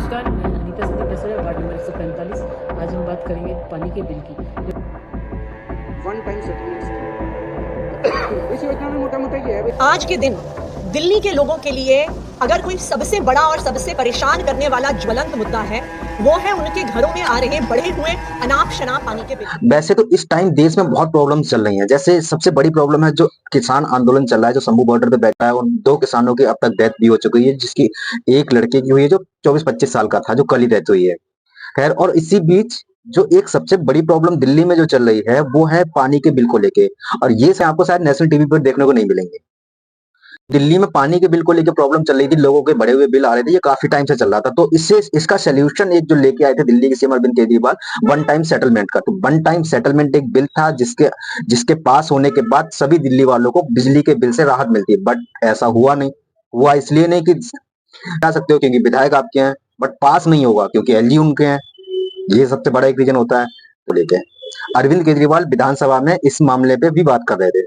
नमस्कार, मैं Anita Siddiqui कसरा, ward number 145। आज हम बात करेंगे पानी के बिल की। वन टाइम सेटलमेंट स्कीम इस योजना में मोटा मोटा ये है। आज के दिन दिल्ली के लोगों के लिए अगर कोई सबसे बड़ा और सबसे परेशान करने वाला ज्वलंत मुद्दा है, वो है उनके घरों में आ रहे बढ़े हुए अनाप शनाप पानी के बिल। वैसे तो इस टाइम देश में बहुत प्रॉब्लम चल रही हैं। जैसे सबसे बड़ी प्रॉब्लम है जो किसान आंदोलन चल रहा है, जो शंभू बॉर्डर पे बैठा है। उन 2 किसानों की अब तक डेथ भी हो चुकी है, जिसकी एक लड़के की हुई है जो 24-25 साल का था, जो कल ही डेथ हुई है। खैर, और इसी बीच जो एक सबसे बड़ी प्रॉब्लम दिल्ली में जो चल रही है वो है पानी के बिल को लेके, और ये से आपको शायद नेशनल टीवी पर देखने को नहीं मिलेंगे। दिल्ली में पानी के बिल को लेकर प्रॉब्लम चल रही थी, लोगों के बड़े हुए बिल आ रहे थे, ये काफी टाइम से चल रहा था। तो इससे इसका सोल्यूशन एक जो लेके आए थे दिल्ली के CM Arvind Kejriwal, one time settlement का। तो वन टाइम सेटलमेंट एक बिल था जिसके जिसके पास होने के बाद सभी दिल्ली वालों को बिजली के बिल से राहत मिलती है। बट ऐसा हुआ नहीं। हुआ इसलिए नहीं कि कह सकते हो क्योंकि विधायक आपके हैं, बट पास नहीं होगा क्योंकि एलजी उनके हैं। ये सबसे बड़ा एक रीजन होता है। तो लेके अरविंद केजरीवाल विधानसभा में इस मामले पे भी बात कर रहे थे।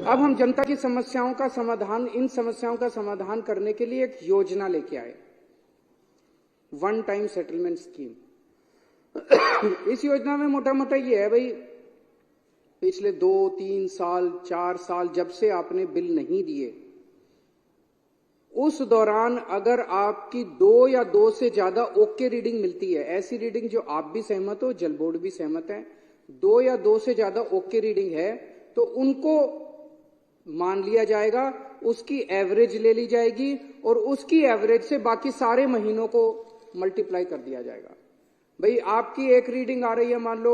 अब हम जनता की समस्याओं का समाधान, इन समस्याओं का समाधान करने के लिए एक योजना लेके आए, वन टाइम सेटलमेंट स्कीम। इस योजना में मोटा मोटा ये है भाई, पिछले 2, 3 साल, 4 साल जब से आपने बिल नहीं दिए, उस दौरान अगर आपकी 2 या 2 से ज्यादा ओके रीडिंग मिलती है, ऐसी रीडिंग जो आप भी सहमत हो, जल बोर्ड भी सहमत है, 2 या 2 से ज्यादा ओके रीडिंग है, तो उनको मान लिया जाएगा, उसकी एवरेज ले ली जाएगी और उसकी एवरेज से बाकी सारे महीनों को मल्टीप्लाई कर दिया जाएगा। भाई आपकी एक रीडिंग आ रही है मान लो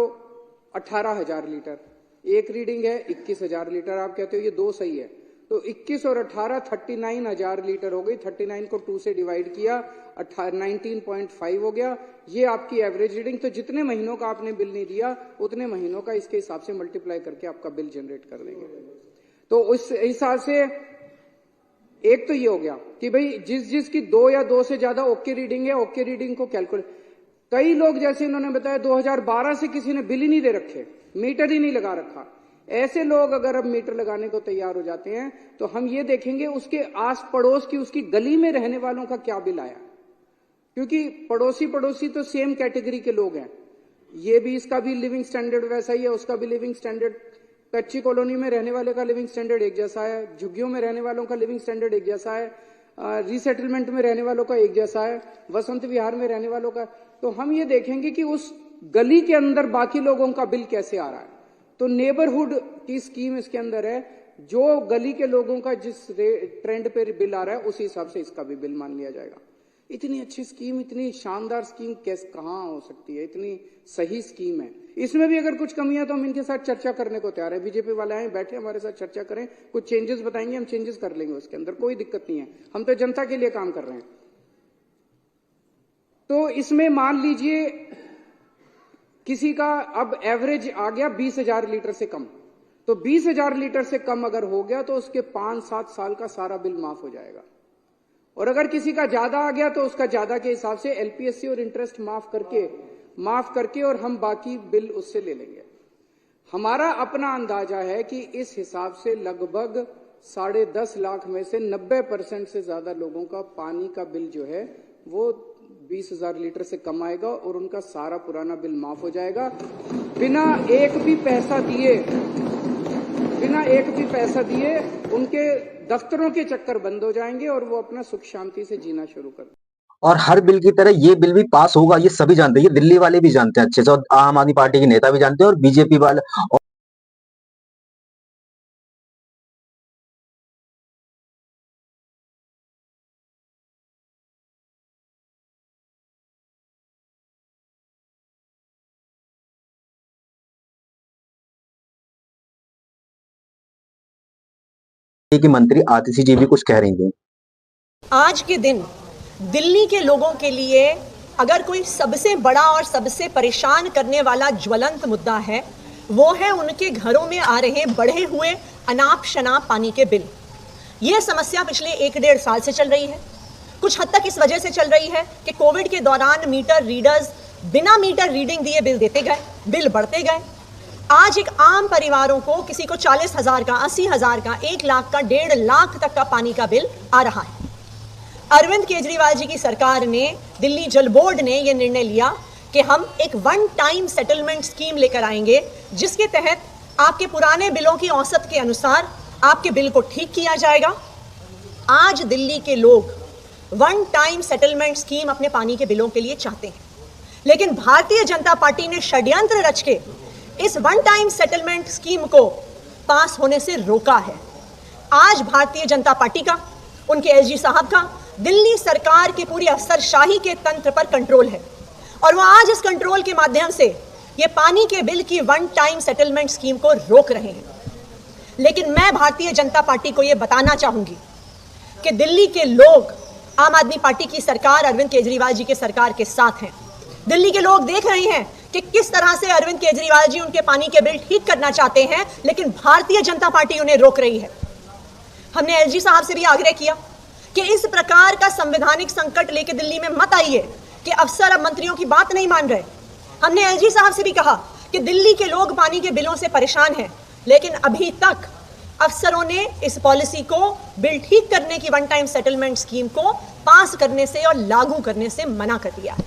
18,000 लीटर, एक रीडिंग है 21,000 लीटर, आप कहते हो ये 2 सही है, तो 21 और 18 39,000 लीटर हो गई। 39 को 2 से डिवाइड किया, 19.5 हो गया, ये आपकी एवरेज रीडिंग। तो जितने महीनों का आपने बिल नहीं दिया उतने महीनों का इसके हिसाब से मल्टीप्लाई करके आपका बिल जनरेट कर देंगे। तो उस हिसाब से एक तो ये हो गया कि भाई जिसकी 2 या 2 से ज्यादा ओके रीडिंग है, ओके रीडिंग को कैलकुलेट। कई लोग जैसे इन्होंने बताया 2012 से किसी ने बिल ही नहीं दे रखे, मीटर ही नहीं लगा रखा। ऐसे लोग अगर अब मीटर लगाने को तैयार हो जाते हैं तो हम ये देखेंगे उसके आस पड़ोस की, उसकी गली में रहने वालों का क्या बिल आया, क्योंकि पड़ोसी तो सेम कैटेगरी के लोग हैं। ये भी, इसका भी लिविंग स्टैंडर्ड वैसा ही है, उसका भी लिविंग स्टैंडर्ड, कच्ची कॉलोनी में रहने वाले का लिविंग स्टैंडर्ड एक जैसा है, झुग्गियों में रहने वालों का लिविंग स्टैंडर्ड एक जैसा है, रीसेटलमेंट में रहने वालों का एक जैसा है, वसंत विहार में रहने वालों का। तो हम ये देखेंगे कि उस गली के अंदर बाकी लोगों का बिल कैसे आ रहा है। तो नेबरहुड की स्कीम इसके अंदर है, जो गली के लोगों का जिस ट्रेंड पे बिल आ रहा है उसी हिसाब से इसका भी बिल मान लिया जाएगा। इतनी अच्छी स्कीम, इतनी शानदार स्कीम कैसे कहां हो सकती है, इतनी सही स्कीम है। इसमें भी अगर कुछ कमियां तो हम इनके साथ चर्चा करने को तैयार है। बीजेपी वाले आए बैठे हमारे साथ चर्चा करें, कुछ चेंजेस बताएंगे, हम चेंजेस कर लेंगे, उसके अंदर कोई दिक्कत नहीं है। हम तो जनता के लिए काम कर रहे हैं। तो इसमें मान लीजिए किसी का अब एवरेज आ गया 20,000 लीटर से कम, तो 20,000 लीटर से कम अगर हो गया तो उसके 5-7 साल का सारा बिल माफ हो जाएगा। और अगर किसी का ज्यादा आ गया तो उसका ज्यादा के हिसाब से एलपीएससी और इंटरेस्ट माफ करके और हम बाकी बिल उससे ले लेंगे। हमारा अपना अंदाजा है कि इस हिसाब से लगभग 10.5 लाख में से 90% से ज्यादा लोगों का पानी का बिल जो है वो 20,000 लीटर से कम आएगा और उनका सारा पुराना बिल माफ हो जाएगा, बिना एक भी पैसा दिए उनके दफ्तरों के चक्कर बंद हो जाएंगे और वो अपना सुख शांति से जीना शुरू कर। और हर बिल की तरह ये बिल भी पास होगा, ये सभी जानते हैं, ये दिल्ली वाले भी जानते हैं अच्छे से, और आम आदमी पार्टी के नेता भी जानते हैं, और बीजेपी वाले और की मंत्री आतिशी जी भी कुछ कह रही थी। आज के दिन दिल्ली के लोगों के लिए अगर कोई सबसे बड़ा और सबसे परेशान करने वाला ज्वलंत मुद्दा है, वो है उनके घरों में आ रहे बढ़े हुए अनाप शनाप पानी के बिल। यह समस्या पिछले 1-1.5 साल से चल रही है। कुछ हद तक इस वजह से चल रही है कि कोविड के दौरान मीटर रीडर्स बिना मीटर रीडिंग दिए बिल देते गए, बिल बढ़ते गए। आज एक आम परिवारों को, किसी को 40,000 का, 80,000 का, 1 लाख का, 1.5 लाख तक का पानी का बिल आ रहा है। अरविंद केजरीवाल जी की सरकार ने, दिल्ली जल बोर्ड ने यह निर्णय लिया कि हम एक वन टाइम सेटलमेंट स्कीम लेकर आएंगे, जिसके तहत आपके पुराने बिलों की औसत के अनुसार आपके बिल को ठीक किया जाएगा। आज दिल्ली के लोग वन टाइम सेटलमेंट स्कीम अपने पानी के बिलों के लिए चाहते हैं, लेकिन भारतीय जनता पार्टी ने षड्यंत्र रच के इस वन टाइम सेटलमेंट स्कीम को पास होने से रोका है। आज भारतीय जनता पार्टी का, उनके एलजी साहब का दिल्ली सरकार की पूरी अफसरशाही के तंत्र पर कंट्रोल है और वो आज इस कंट्रोल के माध्यम से ये पानी के बिल की वन टाइम सेटलमेंट स्कीम को रोक रहे हैं। लेकिन मैं भारतीय जनता पार्टी को ये बताना चाहूंगी कि दिल्ली के लोग आम आदमी पार्टी की सरकार, अरविंद केजरीवाल जी के सरकार के साथ हैं। दिल्ली के लोग देख रहे हैं कि किस तरह से अरविंद केजरीवाल जी उनके पानी के बिल ठीक करना चाहते हैं, लेकिन भारतीय जनता पार्टी उन्हें रोक रही है। हमने एलजी साहब से भी आग्रह किया कि इस प्रकार का संवैधानिक संकट लेके दिल्ली में मत आइए कि अफसर अब मंत्रियों की बात नहीं मान रहे। हमने एलजी साहब से भी कहा कि दिल्ली के लोग पानी के बिलों से परेशान हैं, लेकिन अभी तक अफसरों ने इस पॉलिसी को, बिल ठीक करने की वन टाइम सेटलमेंट स्कीम को पास करने से और लागू करने से मना कर दिया।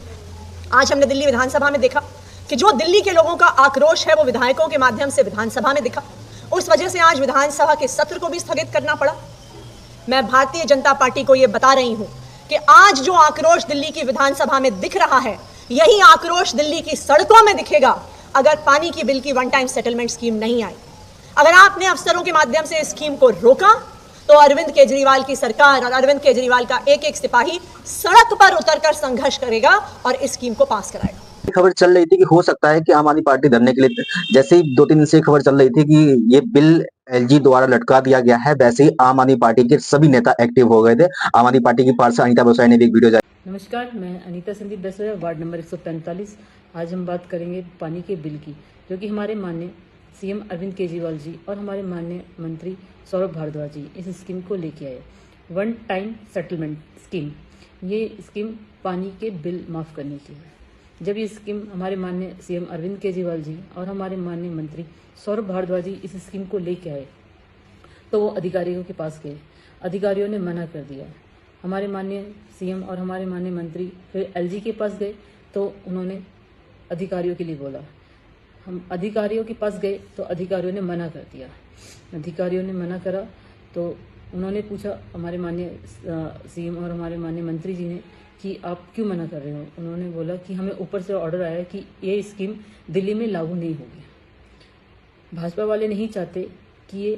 आज हमने दिल्ली विधानसभा में देखा कि जो दिल्ली के लोगों का आक्रोश है वो विधायकों के माध्यम से विधानसभा में दिखा। उस वजह से आज विधानसभा के सत्र को भी स्थगित करना पड़ा। मैं भारतीय जनता पार्टी को ये बता रही हूं कि आज जो आक्रोश दिल्ली की विधानसभा में दिख रहा है, यही आक्रोश दिल्ली की सड़कों में दिखेगा अगर पानी की बिल की वन टाइम सेटलमेंट स्कीम नहीं आई। अगर आपने अफसरों के माध्यम से इस स्कीम को रोका तो अरविंद केजरीवाल की सरकार और अरविंद केजरीवाल का एक एक सिपाही सड़क पर उतरकर संघर्ष करेगा और इस स्कीम को पास कराएगा। खबर चल रही थी कि हो सकता है कि आम आदमी पार्टी धरने के लिए, जैसे ही 2-3 दिन से खबर चल रही थी कि ये बिल एलजी द्वारा लटका दिया गया है, वैसे ही आम आदमी पार्टी के सभी नेता एक्टिव हो गए थे। आम आदमी पार्टी की पार्षद अनीता भोसले ने भी एक वीडियो जारी। नमस्कार, मैं अनीता संदीप दसरा, वार्ड नंबर 145। आज हम बात करेंगे पानी के बिल की, जो कि हमारे माननीय सीएम अरविंद केजरीवाल जी और हमारे माननीय मंत्री सौरभ भारद्वाज जी इस स्कीम को लेके आए, वन टाइम सेटलमेंट स्कीम। ये स्कीम पानी के बिल माफ़ करने की है। जब ये स्कीम हमारे माननीय सीएम अरविंद केजरीवाल जी और हमारे माननीय मंत्री सौरभ भारद्वाज जी इस स्कीम को लेके आए तो वो अधिकारियों के पास गए, अधिकारियों ने मना कर दिया। हमारे माननीय सीएम और हमारे माननीय मंत्री फिर एलजी के पास गए तो उन्होंने अधिकारियों के लिए बोला। हम अधिकारियों के पास गए तो अधिकारियों ने मना कर दिया। अधिकारियों ने मना करा तो उन्होंने पूछा हमारे माननीय सीएम और हमारे माननीय मंत्री जी ने कि आप क्यों मना कर रहे हो। उन्होंने बोला कि हमें ऊपर से ऑर्डर आया कि ये स्कीम दिल्ली में लागू नहीं होगी। भाजपा वाले नहीं चाहते कि ये